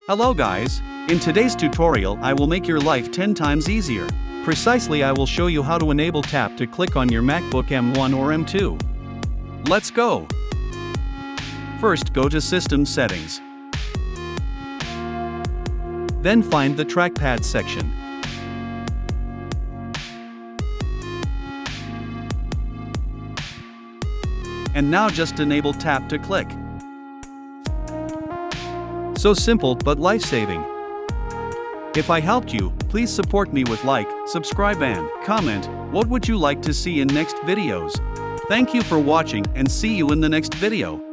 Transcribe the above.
Hello guys, in today's tutorial I will make your life 10 times easier. Precisely, I will show you how to enable tap to click on your MacBook M1 or M2. Let's go! First, go to System Settings. Then find the Trackpad section. And now just enable tap to click. So simple but life-saving. If I helped you, please support me with like, subscribe and comment. What would you like to see in next videos? Thank you for watching and see you in the next video.